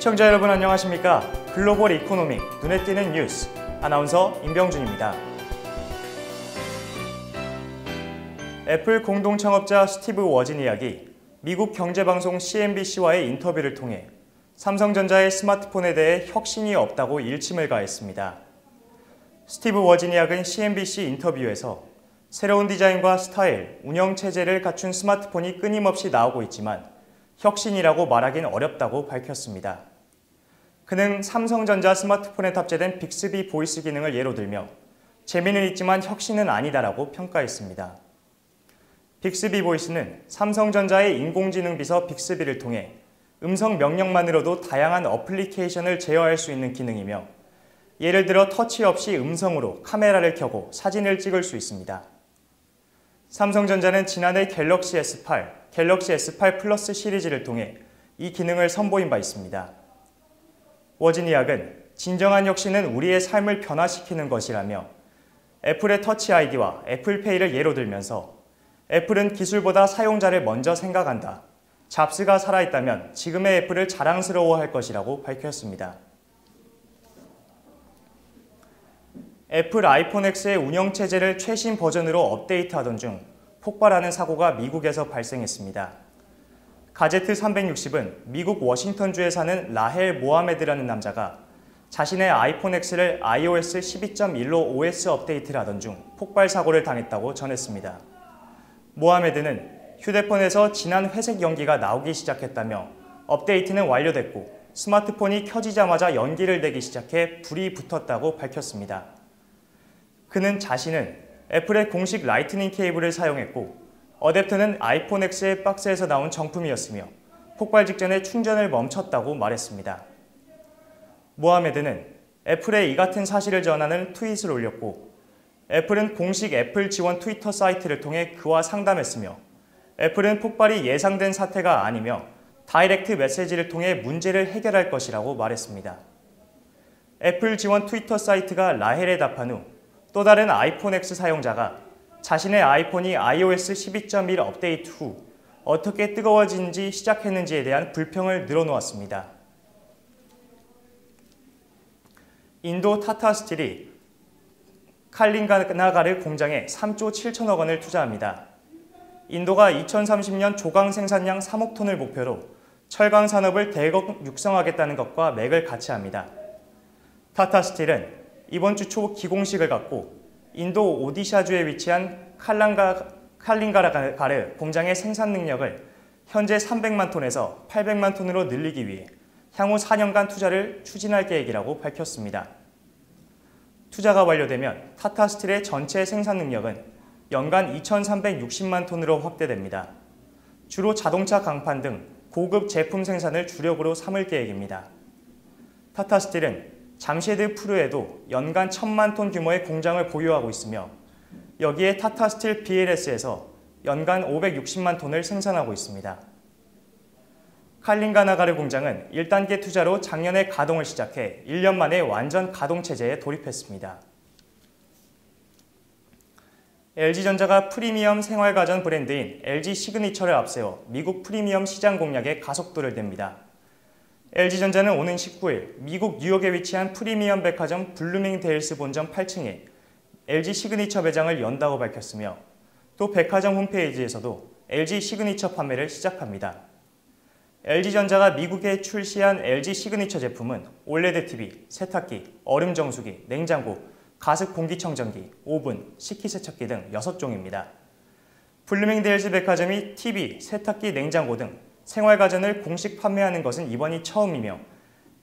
시청자 여러분 안녕하십니까? 글로벌 이코노믹 눈에 띄는 뉴스 아나운서 임병준입니다. 애플 공동 창업자 스티브 워즈니악이 미국 경제방송 CNBC와의 인터뷰를 통해 삼성전자의 스마트폰에 대해 혁신이 없다고 일침을 가했습니다. 스티브 워즈니악은 CNBC 인터뷰에서 새로운 디자인과 스타일, 운영 체제를 갖춘 스마트폰이 끊임없이 나오고 있지만 혁신이라고 말하긴 어렵다고 밝혔습니다. 그는 삼성전자 스마트폰에 탑재된 빅스비 보이스 기능을 예로 들며 재미는 있지만 혁신은 아니다라고 평가했습니다. 빅스비 보이스는 삼성전자의 인공지능 비서 빅스비를 통해 음성 명령만으로도 다양한 어플리케이션을 제어할 수 있는 기능이며 예를 들어 터치 없이 음성으로 카메라를 켜고 사진을 찍을 수 있습니다. 삼성전자는 지난해 갤럭시 S8, 갤럭시 S8 플러스 시리즈를 통해 이 기능을 선보인 바 있습니다. 워즈니악은 진정한 혁신은 우리의 삶을 변화시키는 것이라며 애플의 터치 아이디와 애플페이를 예로 들면서 애플은 기술보다 사용자를 먼저 생각한다. 잡스가 살아있다면 지금의 애플을 자랑스러워할 것이라고 밝혔습니다. 애플 아이폰 X의 운영체제를 최신 버전으로 업데이트하던 중 폭발하는 사고가 미국에서 발생했습니다. 가제트 360은 미국 워싱턴주에 사는 라헬 모하메드라는 남자가 자신의 아이폰 X를 iOS 12.1로 OS 업데이트를 하던 중 폭발 사고를 당했다고 전했습니다. 모하메드는 휴대폰에서 진한 회색 연기가 나오기 시작했다며 업데이트는 완료됐고 스마트폰이 켜지자마자 연기를 내기 시작해 불이 붙었다고 밝혔습니다. 그는 자신은 애플의 공식 라이트닝 케이블을 사용했고 어댑터는 아이폰 X의 박스에서 나온 정품이었으며 폭발 직전에 충전을 멈췄다고 말했습니다. 모하메드는 애플에 이 같은 사실을 전하는 트윗을 올렸고 애플은 공식 애플 지원 트위터 사이트를 통해 그와 상담했으며 애플은 폭발이 예상된 사태가 아니며 다이렉트 메시지를 통해 문제를 해결할 것이라고 말했습니다. 애플 지원 트위터 사이트가 라헬에 답한 후 또 다른 아이폰 X 사용자가 자신의 아이폰이 iOS 12.1 업데이트 후 어떻게 뜨거워지는지 시작했는지에 대한 불평을 늘어놓았습니다. 인도 타타 스틸이 칼링가나가르 공장에 3조 7천억 원을 투자합니다. 인도가 2030년 조강 생산량 3억 톤을 목표로 철강 산업을 대거 육성하겠다는 것과 맥을 같이 합니다. 타타 스틸은 이번 주 초 기공식을 갖고 인도 오디샤주에 위치한 칼링가르 공장의 생산 능력을 현재 300만 톤에서 800만 톤으로 늘리기 위해 향후 4년간 투자를 추진할 계획이라고 밝혔습니다. 투자가 완료되면 타타 스틸의 전체 생산 능력은 연간 2,360만 톤으로 확대됩니다. 주로 자동차 강판 등 고급 제품 생산을 주력으로 삼을 계획입니다. 타타 스틸은 잠셰드푸르에도 연간 1,000만 톤 규모의 공장을 보유하고 있으며 여기에 타타 스틸 BLS에서 연간 560만 톤을 생산하고 있습니다. 칼링가나가르 공장은 1단계 투자로 작년에 가동을 시작해 1년 만에 완전 가동 체제에 돌입했습니다. LG전자가 프리미엄 생활가전 브랜드인 LG 시그니처를 앞세워 미국 프리미엄 시장 공략에 가속도를 냅니다. LG전자는 오는 19일 미국 뉴욕에 위치한 프리미엄 백화점 블루밍데일스 본점 8층에 LG 시그니처 매장을 연다고 밝혔으며 또 백화점 홈페이지에서도 LG 시그니처 판매를 시작합니다. LG전자가 미국에 출시한 LG 시그니처 제품은 올레드 TV, 세탁기, 얼음 정수기, 냉장고, 가습 공기청정기, 오븐, 식기세척기 등 6종입니다. 블루밍데일스 백화점이 TV, 세탁기, 냉장고 등 생활가전을 공식 판매하는 것은 이번이 처음이며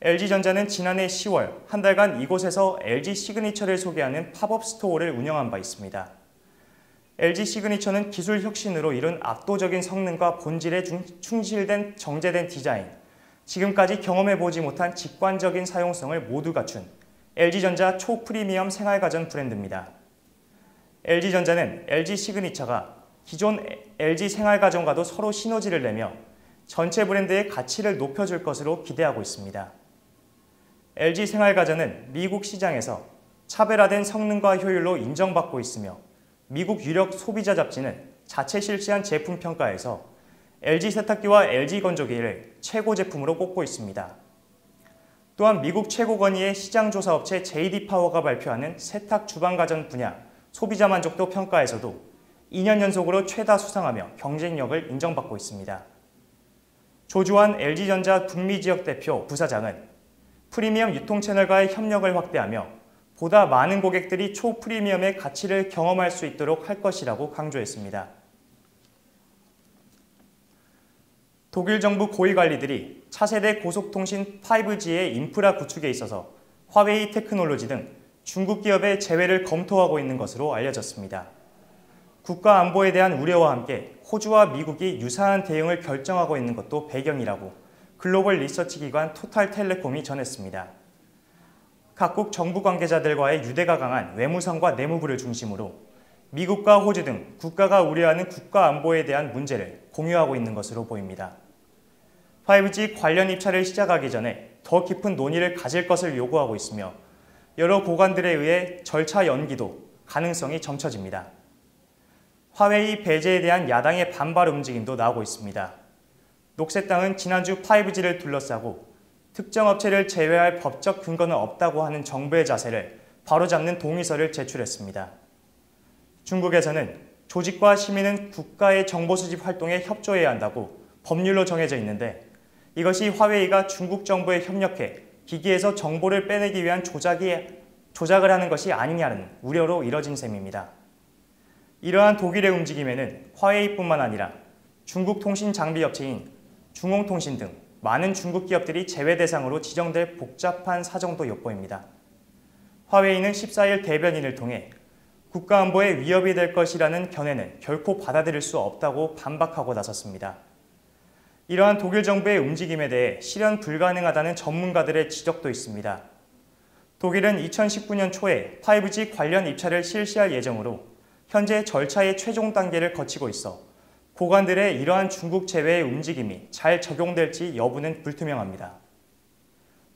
LG전자는 지난해 10월 한 달간 이곳에서 LG 시그니처를 소개하는 팝업 스토어를 운영한 바 있습니다. LG 시그니처는 기술 혁신으로 이룬 압도적인 성능과 본질에 충실된 정제된 디자인, 지금까지 경험해보지 못한 직관적인 사용성을 모두 갖춘 LG전자 초프리미엄 생활가전 브랜드입니다. LG전자는 LG 시그니처가 기존 LG 생활가전과도 서로 시너지를 내며 전체 브랜드의 가치를 높여줄 것으로 기대하고 있습니다. LG 생활가전은 미국 시장에서 차별화된 성능과 효율로 인정받고 있으며 미국 유력 소비자 잡지는 자체 실시한 제품 평가에서 LG 세탁기와 LG 건조기를 최고 제품으로 꼽고 있습니다. 또한 미국 최고 권위의 시장조사업체 JD 파워가 발표하는 세탁 주방가전 분야 소비자 만족도 평가에서도 2년 연속으로 최다 수상하며 경쟁력을 인정받고 있습니다. 조주환 LG전자 북미지역 대표 부사장은 프리미엄 유통 채널과의 협력을 확대하며 보다 많은 고객들이 초프리미엄의 가치를 경험할 수 있도록 할 것이라고 강조했습니다. 독일 정부 고위관리들이 차세대 고속통신 5G의 인프라 구축에 있어서 화웨이 테크놀로지 등 중국 기업의 제외를 검토하고 있는 것으로 알려졌습니다. 국가 안보에 대한 우려와 함께 호주와 미국이 유사한 대응을 결정하고 있는 것도 배경이라고 글로벌 리서치 기관 토탈텔레콤이 전했습니다. 각국 정부 관계자들과의 유대가 강한 외무성과 내무부를 중심으로 미국과 호주 등 국가가 우려하는 국가 안보에 대한 문제를 공유하고 있는 것으로 보입니다. 5G 관련 입찰을 시작하기 전에 더 깊은 논의를 가질 것을 요구하고 있으며 여러 고관들에 의해 절차 연기도 가능성이 점쳐집니다. 화웨이 배제에 대한 야당의 반발 움직임도 나오고 있습니다. 녹색당은 지난주 5G를 둘러싸고 특정 업체를 제외할 법적 근거는 없다고 하는 정부의 자세를 바로잡는 동의서를 제출했습니다. 중국에서는 조직과 시민은 국가의 정보 수집 활동에 협조해야 한다고 법률로 정해져 있는데 이것이 화웨이가 중국 정부에 협력해 기기에서 정보를 빼내기 위한 조작을 하는 것이 아니냐는 우려로 이뤄진 셈입니다. 이러한 독일의 움직임에는 화웨이뿐만 아니라 중국 통신 장비 업체인 중홍통신 등 많은 중국 기업들이 제외 대상으로 지정될 복잡한 사정도 엿보입니다. 화웨이는 14일 대변인을 통해 국가안보에 위협이 될 것이라는 견해는 결코 받아들일 수 없다고 반박하고 나섰습니다. 이러한 독일 정부의 움직임에 대해 실현 불가능하다는 전문가들의 지적도 있습니다. 독일은 2019년 초에 5G 관련 입찰을 실시할 예정으로 현재 절차의 최종 단계를 거치고 있어 고관들의 이러한 중국 제외의 움직임이 잘 적용될지 여부는 불투명합니다.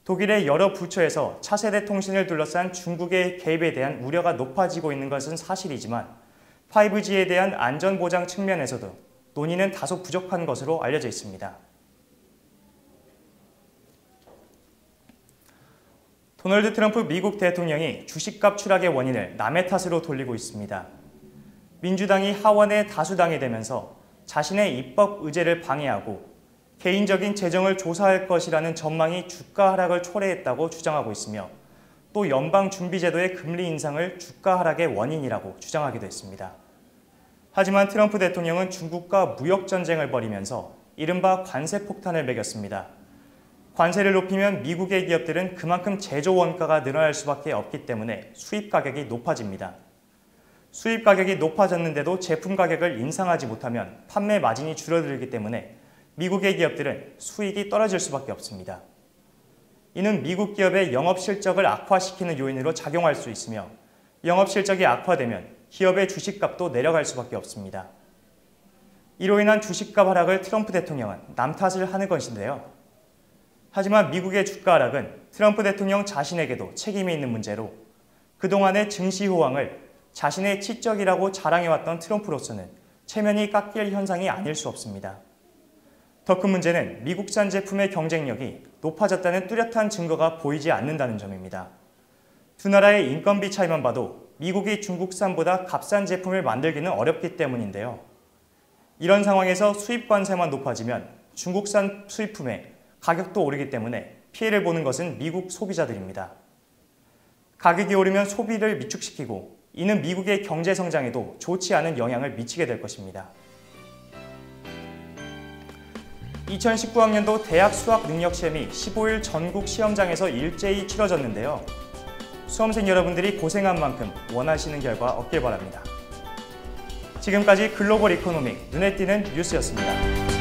독일의 여러 부처에서 차세대 통신을 둘러싼 중국의 개입에 대한 우려가 높아지고 있는 것은 사실이지만 5G에 대한 안전보장 측면에서도 논의는 다소 부족한 것으로 알려져 있습니다. 도널드 트럼프 미국 대통령이 주식값 추락의 원인을 남의 탓으로 돌리고 있습니다. 민주당이 하원의 다수당이 되면서 자신의 입법 의제를 방해하고 개인적인 재정을 조사할 것이라는 전망이 주가 하락을 초래했다고 주장하고 있으며 또 연방준비제도의 금리 인상을 주가 하락의 원인이라고 주장하기도 했습니다. 하지만 트럼프 대통령은 중국과 무역전쟁을 벌이면서 이른바 관세 폭탄을 매겼습니다. 관세를 높이면 미국의 기업들은 그만큼 제조 원가가 늘어날 수밖에 없기 때문에 수입 가격이 높아집니다. 수입 가격이 높아졌는데도 제품 가격을 인상하지 못하면 판매 마진이 줄어들기 때문에 미국의 기업들은 수익이 떨어질 수밖에 없습니다. 이는 미국 기업의 영업 실적을 악화시키는 요인으로 작용할 수 있으며 영업 실적이 악화되면 기업의 주식값도 내려갈 수밖에 없습니다. 이로 인한 주식값 하락을 트럼프 대통령은 남 탓을 하는 것인데요. 하지만 미국의 주가 하락은 트럼프 대통령 자신에게도 책임이 있는 문제로 그동안의 증시 호황을 자신의 치적이라고 자랑해왔던 트럼프로서는 체면이 깎일 현상이 아닐 수 없습니다. 더 큰 문제는 미국산 제품의 경쟁력이 높아졌다는 뚜렷한 증거가 보이지 않는다는 점입니다. 두 나라의 인건비 차이만 봐도 미국이 중국산보다 값싼 제품을 만들기는 어렵기 때문인데요. 이런 상황에서 수입 관세만 높아지면 중국산 수입품의 가격도 오르기 때문에 피해를 보는 것은 미국 소비자들입니다. 가격이 오르면 소비를 위축시키고 이는 미국의 경제 성장에도 좋지 않은 영향을 미치게 될 것입니다. 2019학년도 대학 수학 능력 시험이 15일 전국 시험장에서 일제히 치러졌는데요. 수험생 여러분들이 고생한 만큼 원하시는 결과 얻길 바랍니다. 지금까지 글로벌 이코노믹 눈에 띄는 뉴스였습니다.